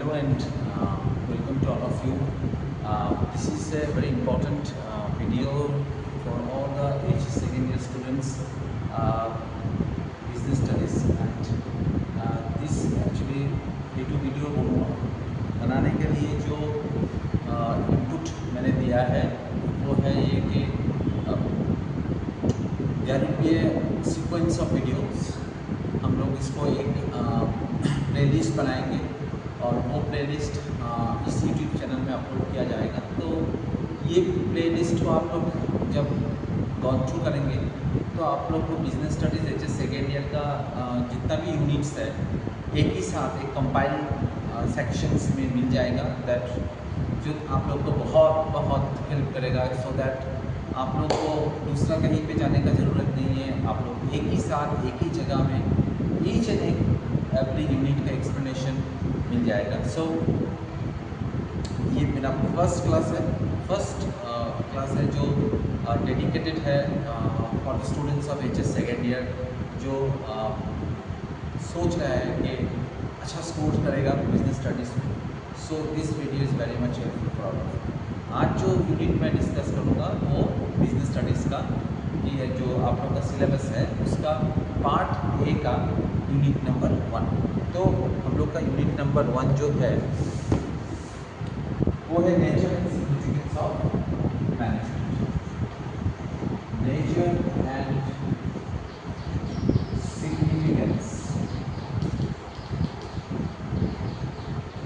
Hello and welcome to all of you. This is a very important video for all the HS second year students, business studies, and this actually video बनाने के लिए जो input मैंने दिया है वो है ये कि there will be a sequence of videos. हम लोग इसको एक प्लेलिस्ट बनाएंगे और वो प्लेलिस्ट इस यूट्यूब चैनल में अपलोड किया जाएगा। तो ये प्लेलिस्ट को आप लोग जब गॉन थ्रू करेंगे तो आप लोग को business studies H S second year का जितना भी यूनिट्स है एक ही साथ एक कंपाइल्ड सेक्शंस में मिल जाएगा, दैट जो आप लोग को बहुत हेल्प करेगा, सो दैट आप लोग को दूसरा कहीं पे जाने का ज़रूरत नहीं है। आप लोग एक ही साथ एक ही जगह में ईच एंड एवरी यूनिट का एक्सप्लेनेशन मिल जाएगा। सो ये मेरा फर्स्ट क्लास है जो डेडिकेटेड है for students of H S second year जो सोच रहा है कि अच्छा स्कोर करेगा बिजनेस स्टडीज़ में। So this video is very much helpful for all. आज जो यूनिट मैं डिस्कस करूँगा वो बिजनेस स्टडीज़ का कि जो आप लोग का सिलेबस है उसका पार्ट ए का यूनिट नंबर 1। तो हम लोग का यूनिट नंबर 1 जो है वो है nature and significance of management. Nature and significance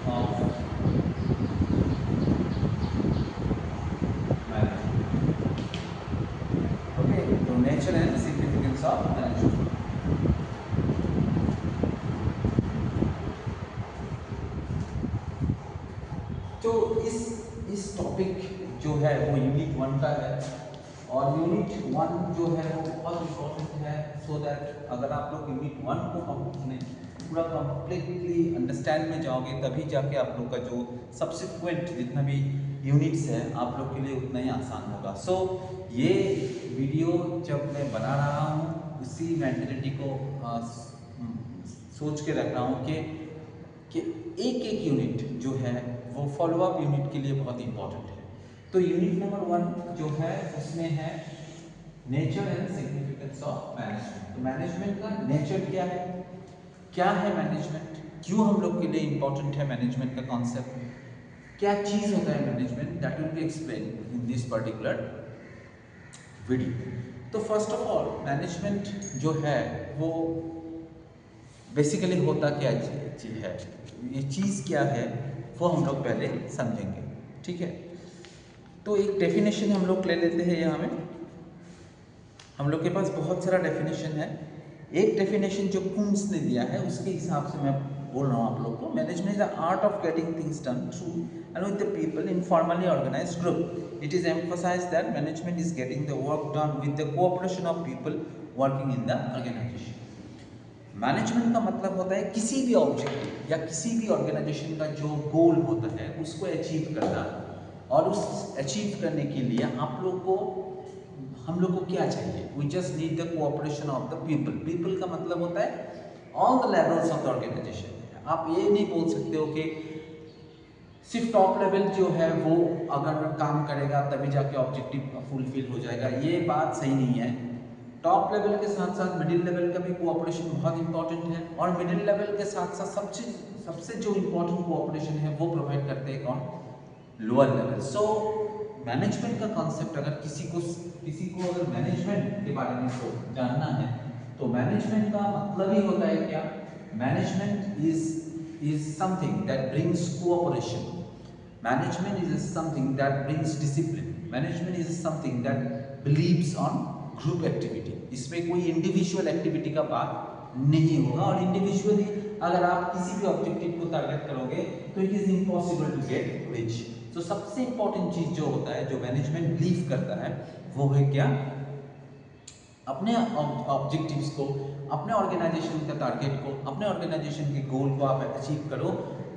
of management. Okay, तो nature and significance of management. तो इस टॉपिक जो है वो यूनिट 1 का है और यूनिट 1 जो है वो बहुत इम्पोर्टेंट है, सो दैट अगर आप लोग यूनिट 1 को पूरा कंप्लीटली अंडरस्टैंड में जाओगे तभी जाके आप लोग का जो सब्सिक्वेंट जितना भी यूनिट्स है आप लोग के लिए उतना ही आसान होगा। सो ये वीडियो जब मैं बना रहा हूँ उसी मेंटलिटी को सोच के रख रहा हूँ कि एक यूनिट जो है वो फॉलोअप यूनिट के लिए बहुत इंपॉर्टेंट है। तो यूनिट नंबर 1 जो है उसमें है nature and significance of management. तो मैनेजमेंट का नेचर क्या है मैनेजमेंट, क्यों हम लोग के लिए इंपॉर्टेंट है मैनेजमेंट का कॉन्सेप्ट, क्या चीज़ होता है management, that will be explain in this particular video. तो फर्स्ट ऑफ ऑल मैनेजमेंट जो है वो बेसिकली होता क्या चीज़ है, ये चीज़ क्या है वो हम लोग पहले समझेंगे, ठीक है। तो एक डेफिनेशन हम लोग ले लेते हैं। यहाँ में हम लोग के पास बहुत सारा डेफिनेशन है। एक डेफिनेशन जो कुम्स ने दिया है उसके हिसाब से मैं बोल रहा हूँ आप लोग को। Management is the art of getting things done through and with the people in formally organized group. It is emphasized that management is getting the work done with the cooperation of people working in the organisation. Management का मतलब होता है किसी भी objective या किसी भी organisation का जो गोल होता है उसको अचीव करना, और उस अचीव करने के लिए हम लोग को क्या चाहिए, we just need the cooperation of the people. People का मतलब होता है all the levels of the organisation. आप ये नहीं बोल सकते हो कि सिर्फ टॉप लेवल जो है वो अगर काम करेगा तभी जाके ऑब्जेक्टिव फुलफिल हो जाएगा, ये बात सही नहीं है। टॉप लेवल के साथ साथ मिडिल लेवल का भी कोऑपरेशन बहुत इंपॉर्टेंट है, और मिडिल लेवल के साथ साथ सबसे जो इम्पोर्टेंट कोऑपरेशन है वो प्रोवाइड करते हैं कौन, लोअर लेवल। सो मैनेजमेंट का कॉन्सेप्ट अगर किसी को अगर मैनेजमेंट के बारे में जानना है तो मैनेजमेंट का मतलब ही होता है क्या, management is something that brings cooperation, management is something that brings discipline, management is something that believes on group activity. इसमें कोई इंडिविजुअल एक्टिविटी का बात नहीं होगा, और इंडिविजुअली अगर आप किसी भी ऑब्जेक्टिव को टारगेट करोगे तो it is impossible to get rich. तो सबसे इंपॉर्टेंट चीज जो होता है, जो मैनेजमेंट बिलीव करता है, वो है क्या, अपने ऑब्जेक्टिव्स को, अपने ऑर्गेनाइजेशन का टारगेट को, अपने ऑर्गेनाइजेशन के गोल को आप अचीव करो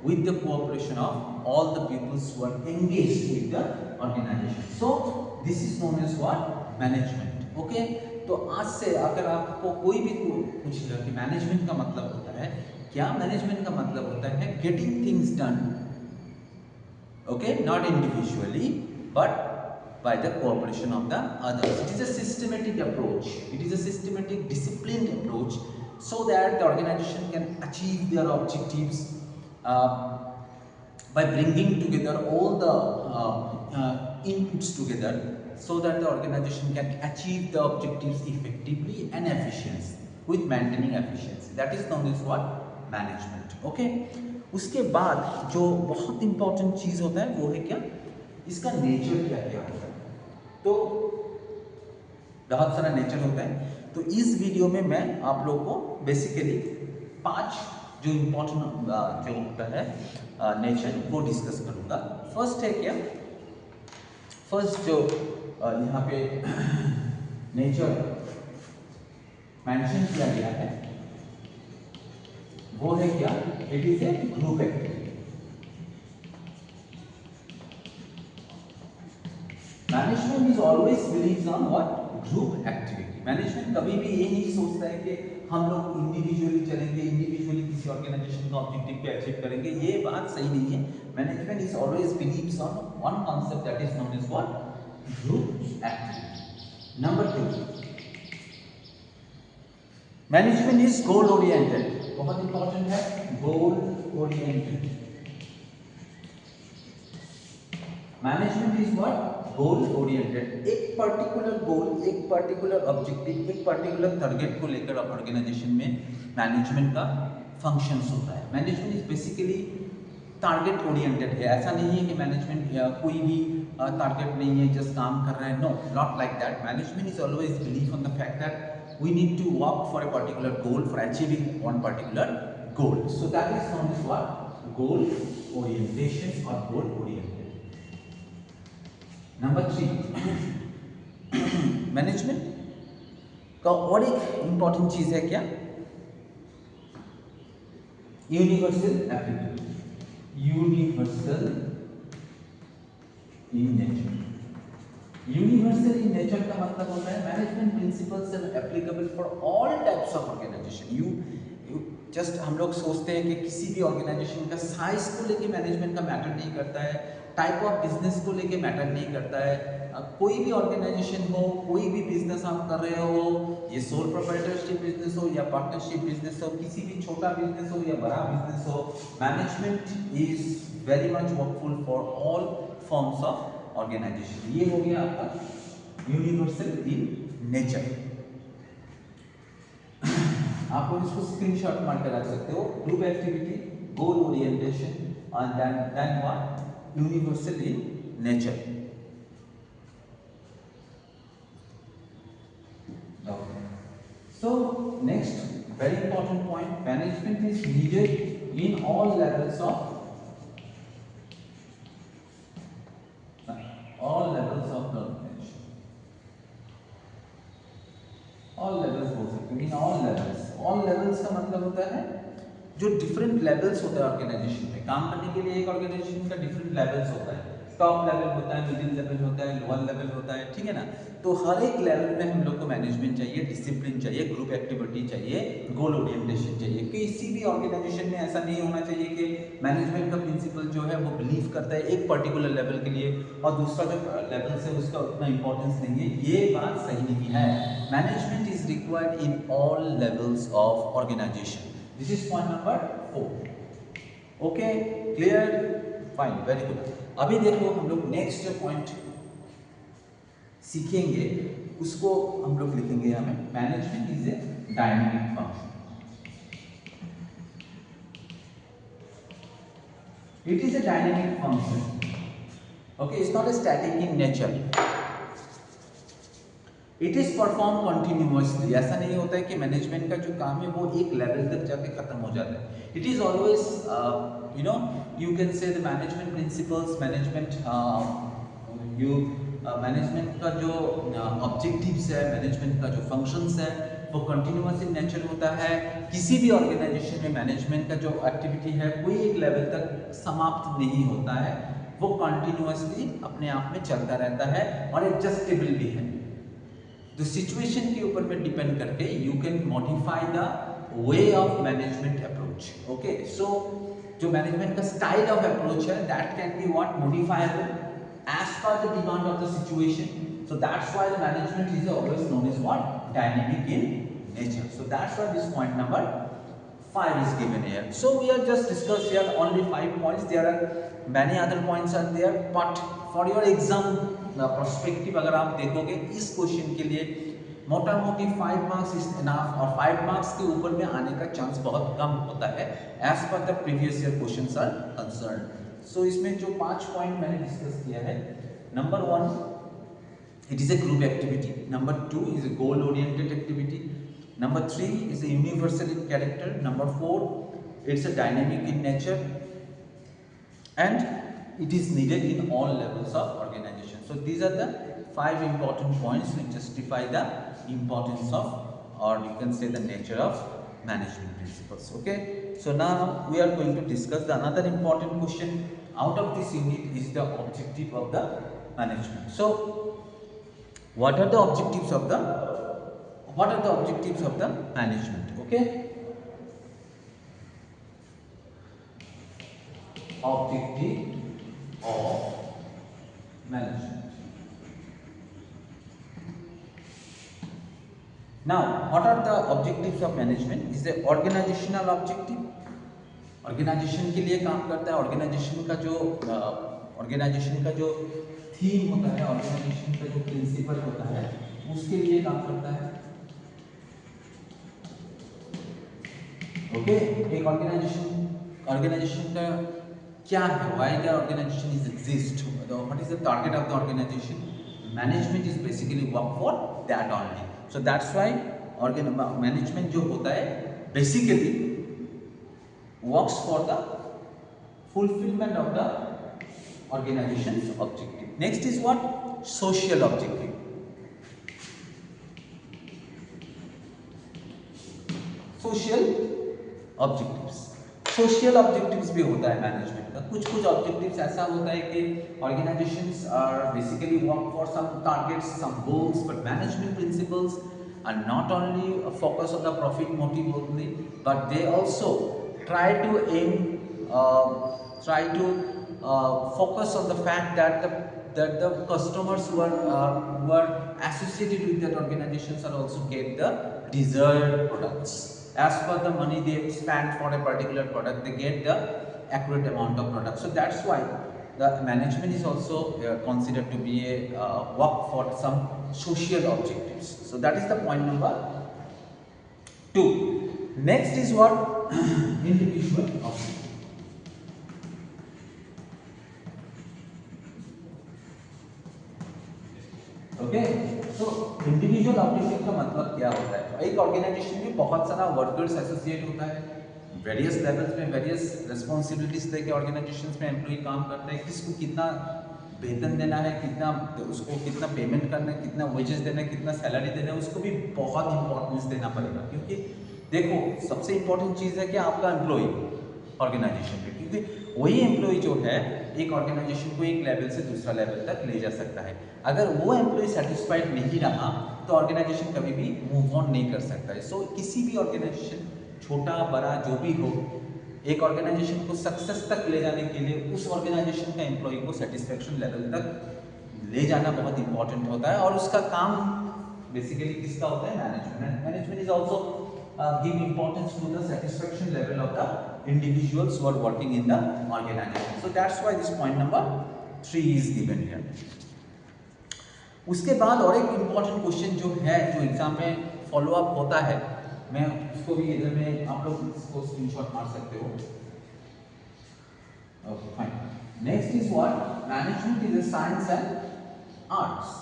with the cooperation of all the peoples who are engaged with the organization. So this is known as what, management. Okay, तो आज से अगर आपको कोई भी पूछेगा कि मैनेजमेंट का मतलब होता है क्या मैनेजमेंट का मतलब होता है getting things done, okay, not individually but by the cooperation of the others. It is a systematic approach. It is a systematic, disciplined approach, so that the organization can achieve their objectives by bringing together all the inputs together, so that the organization can achieve the objectives effectively and efficiently with maintaining efficiency. That is known as what? Management. Okay. उसके बाद जो बहुत important चीज़ होता है वो है क्या, इसका नेचर क्या क्या होता है। तो बहुत सारा नेचर होता है। तो इस वीडियो में मैं आप लोगों को बेसिकली 5 जो इम्पोर्टेंट जो होता है नेचर वो डिस्कस करूँगा। फर्स्ट है क्या, फर्स्ट जो यहाँ पे नेचर मेंशन किया गया है वो है क्या, it is a group activity. Management is always believes on what, group activity. Management कभी भी ये नहीं सोचता है कि हम लोग इंडिविजुअली चलेंगे, इंडिविजुअली किसी ऑर्गेनाइजेशन का ऑब्जेक्टिव पे अचीव करेंगे, ये बात सही नहीं है। Management is always believes on one concept that is known as what, group activity. Number 2, management is goal oriented. बहुत इंपॉर्टेंट है, goal oriented. Management is what, goal oriented. एक पर्टिकुलर गोल, एक पर्टिकुलर ऑब्जेक्टिव, एक particular target को लेकर organisation में management का functions होता है। Management is basically target oriented है। ऐसा नहीं है कि मैनेजमेंट कोई भी टारगेट नहीं है, जस्ट काम कर रहा है, no, not like that. Management is always believe on the fact that we need to work for a particular goal, for achieving one particular goal. So that is known as what, goal orientation or goal oriented. Number 3, management का और एक important चीज है क्या, universal applicability. Universal in nature. Universal in nature का मतलब होता है management principles are applicable for all types of organisation. You just हम लोग सोचते हैं कि किसी भी ऑर्गेनाइजेशन का साइज को लेके मैनेजमेंट का मैटर नहीं करता है, टाइप ऑफ बिजनेस को लेके मैटर नहीं करता है। कोई भी ऑर्गेनाइजेशन हो, कोई भी बिजनेस आप कर रहे हो, ये सोल प्रोप्राइटरशिप बिजनेस हो या पार्टनरशिप बिजनेस हो, किसी भी छोटा बिजनेस हो या बड़ा बिजनेस हो, management is very much workful for all forms of organization. ये हो गया आपका यूनिवर्सल इन नेचर। आप इसको स्क्रीनशॉट मार के रख सकते हो। Group activity, goal orientation and then what, universal in nature. So next very important point, management is needed in all levels of the organization। all levels बोल सकते हैं, in all levels का मतलब होता है जो डिफरेंट लेवल्स होते हैं ऑर्गेनाइजेशन में। काम करने के लिए एक ऑर्गेनाइजेशन का डिफरेंट लेवल्स होता है, टॉप लेवल होता है, मिडिल लेवल होता है, लोअर लेवल होता है, ठीक है ना। तो हर एक लेवल में हम लोग को मैनेजमेंट चाहिए, डिसिप्लिन चाहिए, ग्रुप एक्टिविटी चाहिए, गोल ओरिएंटेशन चाहिए। किसी भी ऑर्गेनाइजेशन में ऐसा नहीं होना चाहिए कि मैनेजमेंट का प्रिंसिपल जो है वो बिलीव करता है एक पर्टिकुलर लेवल के लिए और दूसरा जो लेवल है उसका उतना इंपॉर्टेंस नहीं है। ये बात सही नहीं है। Management is required in all levels of organisation. This is point number 4। Okay, clear, fine, very good. अभी देखो हम लोग नेक्स्ट जो पॉइंट सीखेंगे उसको हम लोग लिखेंगे यहाँ में, management is a dynamic function. It is a dynamic function, okay, it's not a static in nature. It is perform continuously. ऐसा नहीं होता है कि मैनेजमेंट का जो काम है वो एक लेवल तक जाके खत्म हो जाता है। It is always you can say the management principles, management का जो ऑब्जेक्टिव्स है, मैनेजमेंट का जो फंक्शंस है वो कंटिन्यूअस इन नेचर होता है। किसी भी ऑर्गेनाइजेशन में मैनेजमेंट का जो एक्टिविटी है कोई एक लेवल तक समाप्त नहीं होता है, वो कंटिन्यूअसली अपने आप में चलता रहता है और एडजस्टेबल भी है। तो सिचुएशन के ऊपर में डिपेंड करके you can modify the way of management approach. Okay, so जो मैनेजमेंट का स्टाइल ऑफ अप्रोच है that can be what modifiable as per the demand of the situation. So that's why the management is always known as what? Dynamic in nature. So that's why this point number 5 is given here. So we have just discussed here only 5 points. There are many other points are there, but for your exam perspective अगर आप देखोगे इस question के लिए मोटा मोटी 5 marks is enough, और 5 marks के ऊपर में आने का चांस बहुत कम होता है as per the previous year questions are concern. So इसमें जो 5 पॉइंट मैंने डिस्कस किया है, number 1 it is a group activity, number 2 is a goal oriented activity, number 3 is a universal in character, number 4 it's a dynamic in nature, and it is needed in all levels of organization. So these are the 5 important points which justify the importance of, or you can say the nature of management principles. Okay, so now we are going to discuss the another important question out of this unit is the objective of the management. So what are the objectives of the management? Okay, objective of management. Now what are the objectives of management? Is the organizational objective, organisation के लिए काम करता है. Organisation का जो theme होता है, organisation का जो प्रिंसिपल होता है उसके लिए काम करता है. ओके, एक ऑर्गेनाइजेशन का क्या है, why the organisation is exist, what is the target of the organisation. Management is basically work for that only. So that's why management जो होता है basically works for the fulfillment of the organization's objective. Next is what? Social objective. Social objectives भी होता है management का. कुछ objectives ऐसा होता है कि organizations are basically work for some targets, some goals, but management principles are not only focus on the profit motive only, but they also try to focus on the fact that the customers who are associated with that organizations are also get the desired products. As per the money they spend for a particular product, they get the accurate amount of product. So that's why the management is also considered to be a work for some social objectives. So that is the point number 2. Next is what? Individual objective. Okay, so individual objective का मतलब क्या होता है? एक organisation में बहुत सारा workers associate होता है, वेरियस लेवल्स में वेरियस रिस्पॉन्सिबिलिटीज लेके ऑर्गेनाइजेशंस में एम्प्लॉय काम करता है. किसको कितना वेतन देना है, उसको कितना पेमेंट करना है, कितना वेजेस देना है, कितना सैलरी देना है, उसको भी बहुत इंपॉर्टेंस देना पड़ेगा. क्योंकि देखो सबसे इंपॉर्टेंट चीज़ है कि आपका एम्प्लॉय ऑर्गेनाइजेशन पे, क्योंकि वही एम्प्लॉय जो है एक ऑर्गेनाइजेशन को एक लेवल से दूसरा लेवल तक ले जा सकता है. अगर वो एम्प्लॉय सेटिस्फाइड नहीं रहा तो ऑर्गेनाइजेशन कभी भी मूव ऑन नहीं कर सकता है. सो किसी भी ऑर्गेनाइजेशन छोटा बड़ा जो भी हो, एक ऑर्गेनाइजेशन को सक्सेस तक ले जाने के लिए उस ऑर्गेनाइजेशन का एम्प्लॉय को सेटिस्फेक्शन लेवल तक ले जाना बहुत इंपॉर्टेंट होता है. और उसका काम बेसिकली किसका होता है? Management is also give importance to the satisfaction level of the individuals who are working in the organization. So that's why this point number 3 is given here. उसके बाद और एक इम्पॉर्टेंट क्वेश्चन जो है, जो एग्जाम में फॉलो अप होता है, मैं उसको भी इधर में आप लोग इसको स्क्रीनशॉट मार सकते हो. Okay fine. Next is what? Management is a science and arts.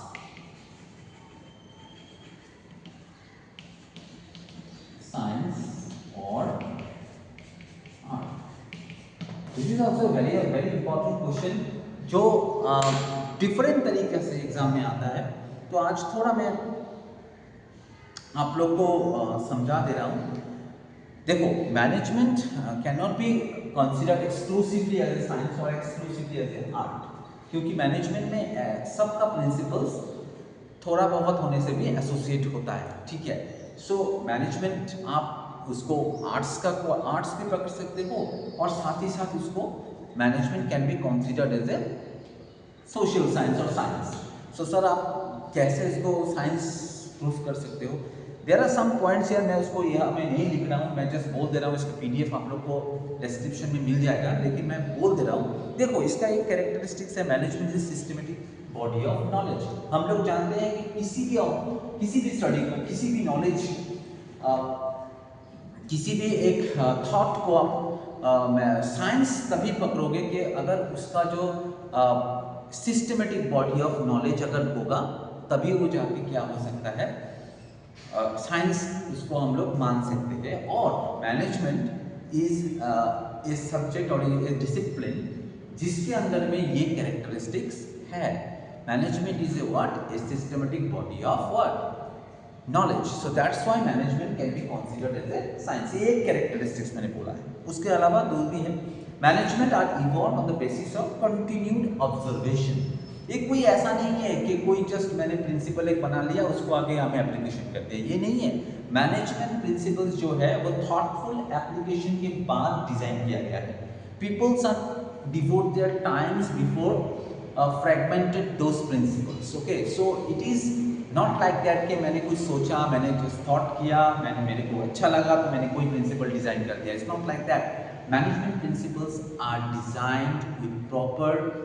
Science or art. This is also very important question जो डिफरेंट तरीके से एग्जाम में आता है. तो आज थोड़ा मैं आप लोग को समझा दे रहा हूँ. देखो management can not be considered exclusively as a science और एक्सक्लूसिवली एज ए आर्ट, क्योंकि मैनेजमेंट में सबका प्रिंसिपल्स थोड़ा बहुत होने से भी एसोसिएट होता है. ठीक है. सो मैनेजमेंट आप उसको आर्ट्स भी पकड़ सकते हो, और साथ ही साथ उसको management can be considered as a social science और साइंस। सो सर आप कैसे इसको साइंस प्रूफ कर सकते हो? देयर आर सम पॉइंट्स यार, मैं उसको यहाँ मैं नहीं लिख रहा हूँ, मैं जस्ट बोल दे रहा हूँ। इसका PDF आप लोग को डिस्क्रिप्शन में मिल जाएगा, लेकिन मैं बोल दे रहा हूँ। देखो इसका एक कैरेक्टरिस्टिक्स है, management is systematic body of knowledge. हम लोग जानते हैं कि किसी भी स्टडी को, किसी भी नॉलेज, किसी भी एक थॉट को आप साइंस तभी पकड़ोगे कि अगर उसका जो सिस्टमेटिक बॉडी ऑफ नॉलेज अगर होगा, तभी वो जाके क्या हो सकता है, साइंस उसको हम लोग मान सकते हैं। और मैनेजमेंट इज ए सब्जेक्ट और ए डिसिप्लिन जिसके अंदर में ये कैरेक्टरिस्टिक्स है। Management is a what, a systematic body of what, knowledge. So that's why management can be considered as a science. ये एक कैरेक्टरिस्टिक्स मैंने बोला है, उसके अलावा दो भी है। Management are evolve on the basis of continued observation. ये कोई ऐसा नहीं है कि कोई जस्ट मैंने प्रिंसिपल एक बना लिया, उसको आगे हमें एप्लीकेशन करते हैं, ये नहीं है। मैनेजमेंट प्रिंसिपल्स जो है वो थॉटफुल एप्लीकेशन के बाद डिजाइन किया गया है। Peoples are devote their times before fragmented those principles. Okay, so it is not like that कि मैंने कुछ सोचा, मैंने जस्ट थॉट किया, मेरे को अच्छा लगा तो मैंने कोई प्रिंसिपल डिजाइन कर दिया। It's not like that. Management principles are designed with proper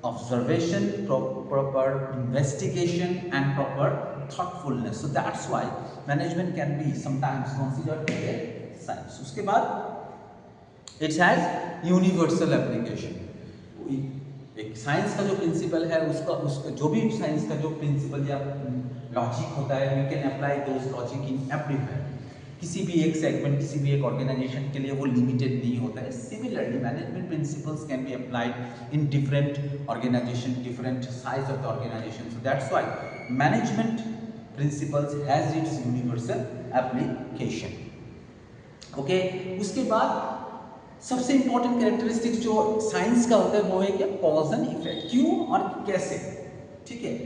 observation, proper investigation and proper thoughtfulness. So that's why management can be sometimes considered as a science. उसके बाद it has universal application. एक science का जो principal है उसका जो भी science का जो प्रिंसिपल या लॉजिक होता है, we can apply those logic in everywhere. किसी भी एक सेगमेंट, किसी भी एक ऑर्गेनाइजेशन के लिए वो लिमिटेड नहीं होता है। Similarly management principles can be applied in different organization, different size of the organization. So that's why management principles has its universal application. Okay, उसके बाद सबसे इंपॉर्टेंट कैरेक्टरिस्टिक्स जो साइंस का होता है वो है क्या, कॉज एंड इफेक्ट। क्यों और कैसे, ठीक है।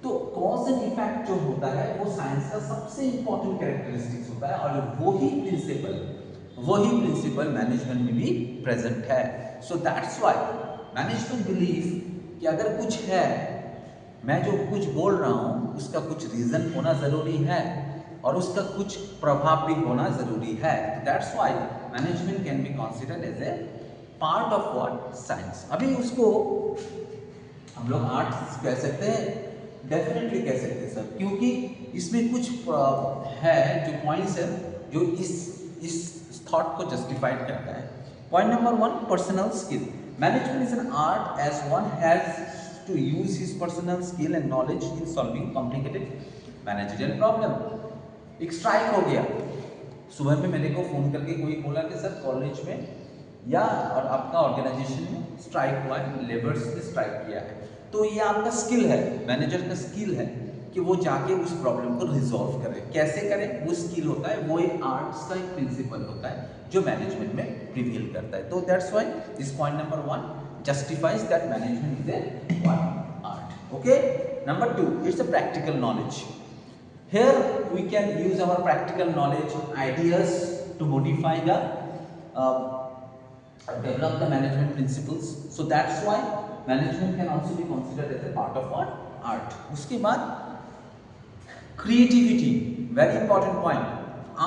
तो कॉज एंड इफेक्ट जो होता है वो साइंस का सबसे इंपॉर्टेंट कैरेक्टरिस्टिक्स होता है, और वही प्रिंसिपल मैनेजमेंट में भी प्रेजेंट है। सो दैट्स व्हाई मैनेजमेंट बिलीव कि अगर कुछ है, मैं जो कुछ बोल रहा हूँ उसका कुछ रीजन होना जरूरी है और उसका कुछ प्रभाव भी होना जरूरी है। That's why management can be considered as a part of what, science. अभी उसको हम लोग आर्ट्स कह सकते हैं, डेफिनेटली कह सकते हैं सर, क्योंकि इसमें कुछ है जो पॉइंट्स है जो इस थॉट को जस्टिफाइड करता है। Point number 1, personal skill. Management is an art as one has to use his personal skill and knowledge in solving complicated managerial problem. एक स्ट्राइक हो गया, सुबह में मेरे को फोन करके कोई बोला कि सर कॉलेज में या और आपका ऑर्गेनाइजेशन में स्ट्राइक हुआ है, लेबर्स ने स्ट्राइक किया है। तो ये आपका स्किल है, मैनेजर का स्किल है कि वो जाके उस प्रॉब्लम को रिजॉल्व करे। कैसे करे, वो स्किल होता है, वो एक आर्ट्स का एक प्रिंसिपल होता है जो मैनेजमेंट में प्रिवील करता है। तो that's why this point number 1 justifies that management is A art. Okay, number 2, it's a practical knowledge. Here we can use our practical knowledge, ideas to modify the develop the management principles. So that's why management can also be considered as a part of what, art. उसके बाद creativity, very important point.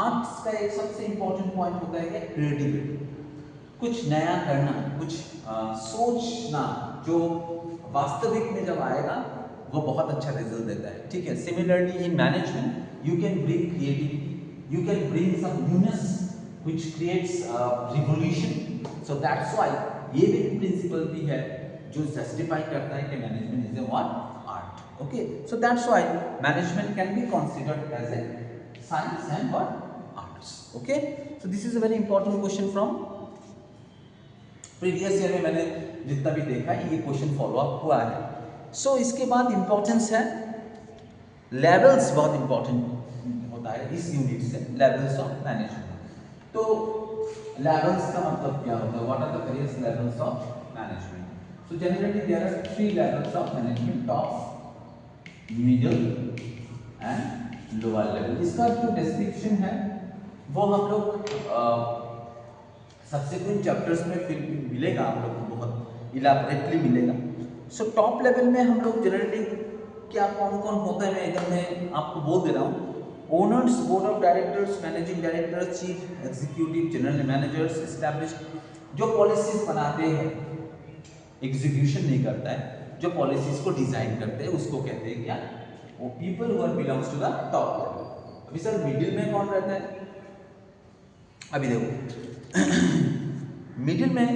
Arts का एक सबसे important point होता है कि creativity, कुछ नया करना, कुछ सोचना जो वास्तविक में जब आएगा वो बहुत अच्छा रिजल्ट देता है, ठीक है। Similarly in management you can bring creativity, you can bring some newness which creates revolution. So that's why ये भी प्रिंसिपल भी है जो जस्टिफाई करता है कि management is a what, art. Okay, so that's why management can be considered as a science and what, arts. Okay, so this is a very important question from previous year में मैंने जितना भी देखा है ये क्वेश्चन फॉलो अप हुआ है। सो इसके बाद इंपॉर्टेंस है लेवल्स, बहुत इंपॉर्टेंट होता है इस यूनिट से, लेवल्स ऑफ मैनेजमेंट। तो लेवल्स का मतलब क्या होता है, what are the various levels of management. So generally there are 3 levels of management, top, middle and lower level. इसका जो डिस्क्रिप्शन है वो हम लोग सब्सिक्वेंट चैप्टर्स में फिर मिलेगा, आप लोग को बहुत इलाबोरेटली मिलेगा। सो टॉप लेवल में हम लोग जनरली क्या कौन कौन होता है, मैं एकदम मैं आपको बोल दे रहा हूँ। Owners, board of directors, managing directors, chief executive, general managers, established. जो पॉलिसीज बनाते हैं, एग्जीक्यूशन नहीं करता है, जो पॉलिसीज को डिजाइन करते हैं उसको कहते हैं क्या, वो people who are belongs to the top level. अभी सर मिडिल में कौन रहता है, अभी देखो मिडिल में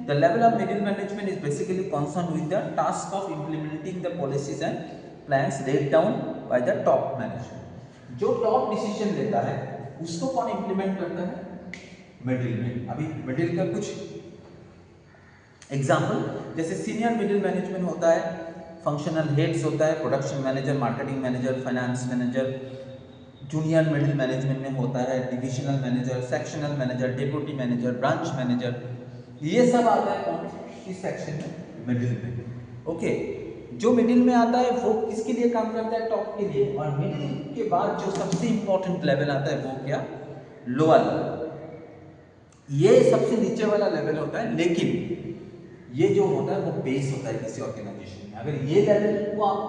the level of middle management is basically concerned with the task of implementing the policies and plans laid down by the top management। जो top decision लेता है उसको कौन इंप्लीमेंट करता है, मिडिल में। अभी मिडिल का कुछ एग्जाम्पल, जैसे सीनियर मिडिल मैनेजमेंट होता है, फंक्शनल हेड्स होता है, production manager, marketing manager, finance manager. Junior middle management में होता है divisional manager, sectional manager, deputy manager, branch manager. ये सब आता है कौन, इस सेक्शन में, मिडिल में। ओके, जो मिडिल में आता है वो किसके लिए काम करता है, टॉप के लिए। और मिडिल के बाद जो सबसे इंपॉर्टेंट लेवल आता है वो क्या, लोअर लेवल। ये सबसे नीचे वाला लेवल होता है, लेकिन ये जो होता है वो बेस होता है किसी ऑर्गेनाइजेशन में। अगर ये लेवल को आप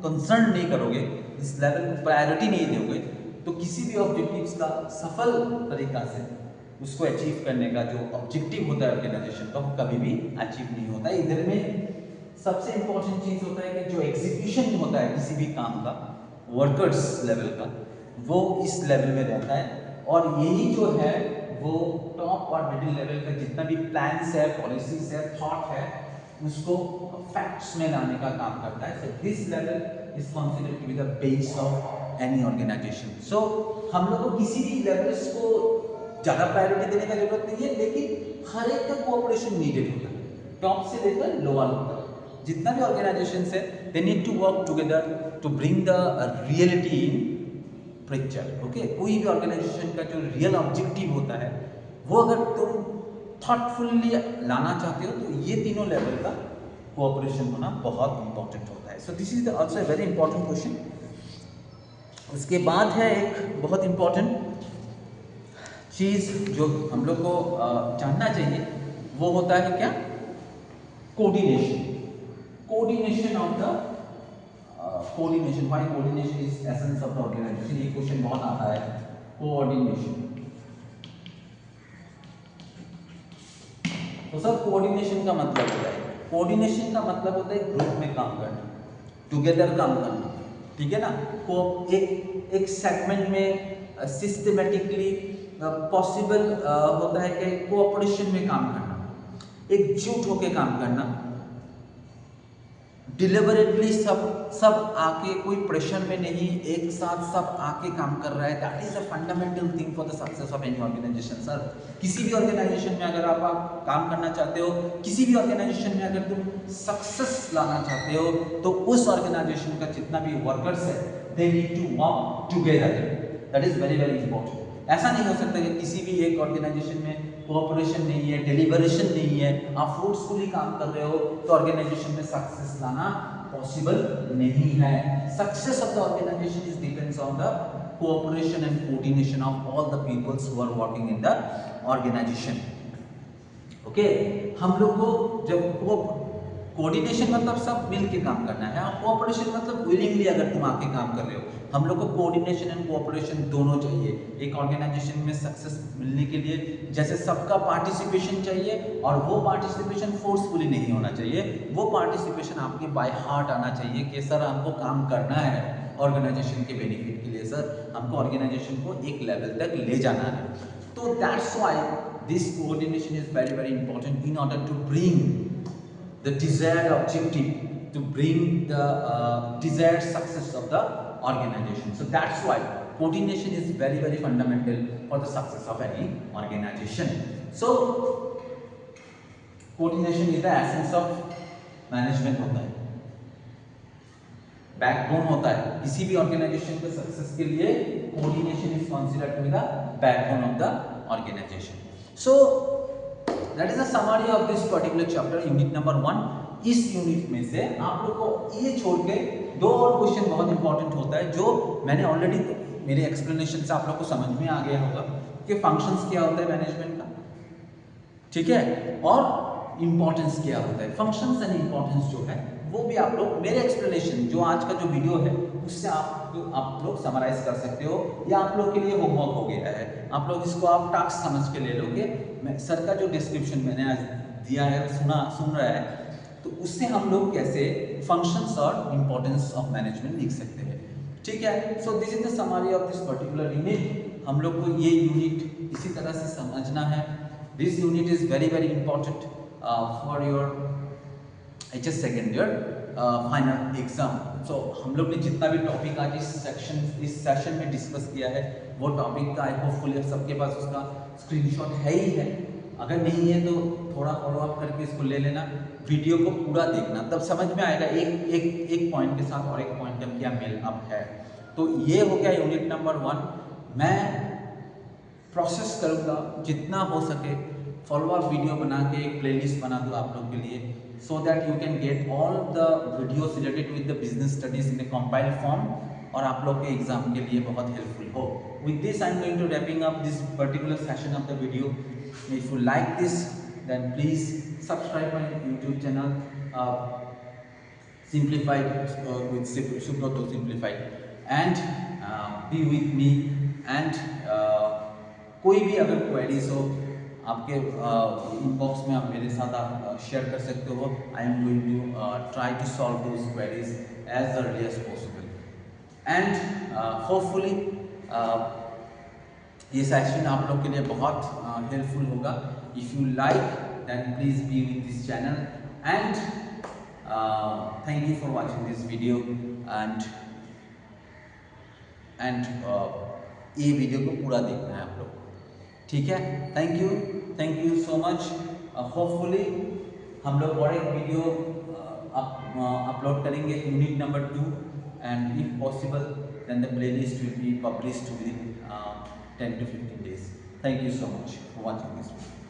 कंसर्न नहीं करोगे, इस लेवल को प्रायोरिटी नहीं दोगे, तो किसी भी ऑब्जेक्टिव्स का सफल तरीका से उसको अचीव करने का जो ऑब्जेक्टिव होता है ऑर्गेनाइजेशन का, वो कभी भी अचीव नहीं होता है। इधर में सबसे इंपॉर्टेंट चीज होता है कि जो एग्जीक्यूशन होता है किसी भी काम का, वर्कर्स लेवल का, वो इस लेवल में रहता है। और यही जो है वो टॉप और मिडिल लेवल का जितना भी प्लान्स है, पॉलिसीज है, थॉट है, उसको फैक्ट्स में लाने का काम करता है। So this level is considered to be the base of any organization. So हम लोग को किसी भी लेवल्स को ज़्यादा प्रायोरिटी देने का जरूरत नहीं है, लेकिन हर एक का कोऑपरेशन नीडेड होता है, टॉप से लेकर लोअर तक। जितना भी ऑर्गेनाइजेशन है, they need to work together to bring the reality in picture. Okay, कोई भी ऑर्गेनाइजेशन का जो रियल ऑब्जेक्टिव होता है वो अगर तुम थॉटफुली लाना चाहते हो, तो ये तीनों लेवल का कोऑपरेशन होना बहुत इंपॉर्टेंट होता है। So this is also a very important question. उसके बाद है एक बहुत इंपॉर्टेंट चीज जो हम लोग को जानना चाहिए, वो होता है क्या, coordination. Coordination of the coordination, why coordination is essence of the organization. ये क्वेश्चन बहुत आता है, कोऑर्डिनेशन। तो सर कोऑर्डिनेशन का मतलब होता है, कोऑर्डिनेशन का मतलब होता है ग्रुप में काम करना, टुगेदर काम करना, ठीक है ना। को एक सेगमेंट में सिस्टमेटिकली पॉसिबल होता है कि कोऑपरेशन में काम करना, एकजुट होकर काम करना, डिलिबरेटली सब आके, कोई प्रेशर में नहीं, एक साथ सब आके काम कर रहा है। That is a fundamental thing for the success of any organization. Sir किसी भी ऑर्गेनाइजेशन में अगर आप काम करना चाहते हो, किसी भी ऑर्गेनाइजेशन में अगर तुम सक्सेस लाना चाहते हो, तो उस ऑर्गेनाइजेशन का जितना भी वर्कर्स है, they need to work together. That is very very important. ऐसा नहीं हो सकता कि किसी भी एक ऑर्गेनाइजेशन में कोऑपरेशन नहीं है, डेलिबरेशन नहीं है, आप फोर्सफुली काम कर रहे हो, तो ऑर्गेनाइजेशन में सक्सेस लाना पॉसिबल नहीं है। Success of the organisation is depends on the cooperation and coordination of all the peoples who are working in the organization. Okay, हम लोग को जब कोऑर्डिनेशन मतलब सब मिल के काम करना है, और कोऑपरेशन मतलब विलिंगली अगर तुम आके काम कर रहे हो। हम लोग को कोऑर्डिनेशन एंड कोऑपरेशन दोनों चाहिए एक ऑर्गेनाइजेशन में सक्सेस मिलने के लिए। जैसे सबका पार्टिसिपेशन चाहिए, और वो पार्टिसिपेशन फोर्सफुली नहीं होना चाहिए, वो पार्टिसिपेशन आपके बाय हार्ट आना चाहिए कि सर हमको काम करना है ऑर्गेनाइजेशन के बेनिफिट के लिए, सर हमको ऑर्गेनाइजेशन को एक लेवल तक ले जाना है। तो that's why this coordination is very very important in order to bring the desired objective, to bring the desired success of the organization. So that's why coordination is very very fundamental for the success of any organization. So coordination is the essence of management होता है, backbone होता है किसी भी organisation के success के लिए। Coordination is considered to be the backbone of the organization. So that is a summary of this particular chapter, unit number 1। इस यूनिट में से आप लोग को ये छोड़ के दो और क्वेश्चन बहुत इंपॉर्टेंट होता है, जो मैंने ऑलरेडी मेरे एक्सप्लेनेशन से आप लोग को समझ में आ गया होगा कि फंक्शंस क्या होता है मैनेजमेंट का, ठीक है, और इम्पोर्टेंस क्या होता है। फंक्शंस एंड इम्पोर्टेंस जो है वो भी आप लोग मेरे एक्सप्लेनेशन जो आज का जो वीडियो है उससे आप लोग समराइज कर सकते हो, या आप लोग के लिए होमवर्क हो गया है, आप लोग इसको आप टास्क समझ के ले लोगे। मैं सर का जो डिस्क्रिप्शन मैंने आज दिया है सुन रहा है, तो उससे हम लोग कैसे फंक्शंस और इम्पोर्टेंस ऑफ मैनेजमेंट लिख सकते हैं, ठीक है। So this is the summary of this particular unit. हम लोग को ये यूनिट इसी तरह से समझना है। This unit is very very important for your HS second year final exam. सो हम लोग ने जितना भी टॉपिक आज इस सेशन में डिस्कस किया है वो टॉपिक का आई होपफुली सबके पास उसका स्क्रीनशॉट है ही है। अगर नहीं है तो थोड़ा फॉलो अप करके इसको ले लेना, वीडियो को पूरा देखना, तब समझ में आएगा एक पॉइंट के साथ और एक पॉइंट का क्या मेल अप है। तो ये हो गया यूनिट नंबर 1। मैं प्रोसेस करूँगा जितना हो सके फॉलो अप वीडियो बना के एक प्लेलिस्ट बना दूँ आप लोग के लिए, so that you can get all the videos related with the business studies in a compiled form, और आप लोग के एग्जाम के लिए बहुत हेल्पफुल हो। With this I am going to wrapping up this particular session of the video. If you like this, then please subscribe my YouTube channel Simplified with Subrata Simplified, and be with me, and कोई भी अगर queries हो आपके inbox में आप मेरे साथ आप शेयर कर सकते हो। I am going to try to solve those queries as early as possible, and hopefully ये सेशन आप लोग के लिए बहुत हेल्पफुल होगा। If you like then please be with this channel, and thank you for watching this video, एंड ये video को पूरा देखना है आप लोग, ठीक है। Thank you so much. Hopefully हम लोग और एक वीडियो अपलोड करेंगे unit number 2, and if possible then the playlist will be published with 10 to 15 days. Thank you so much for watching this video.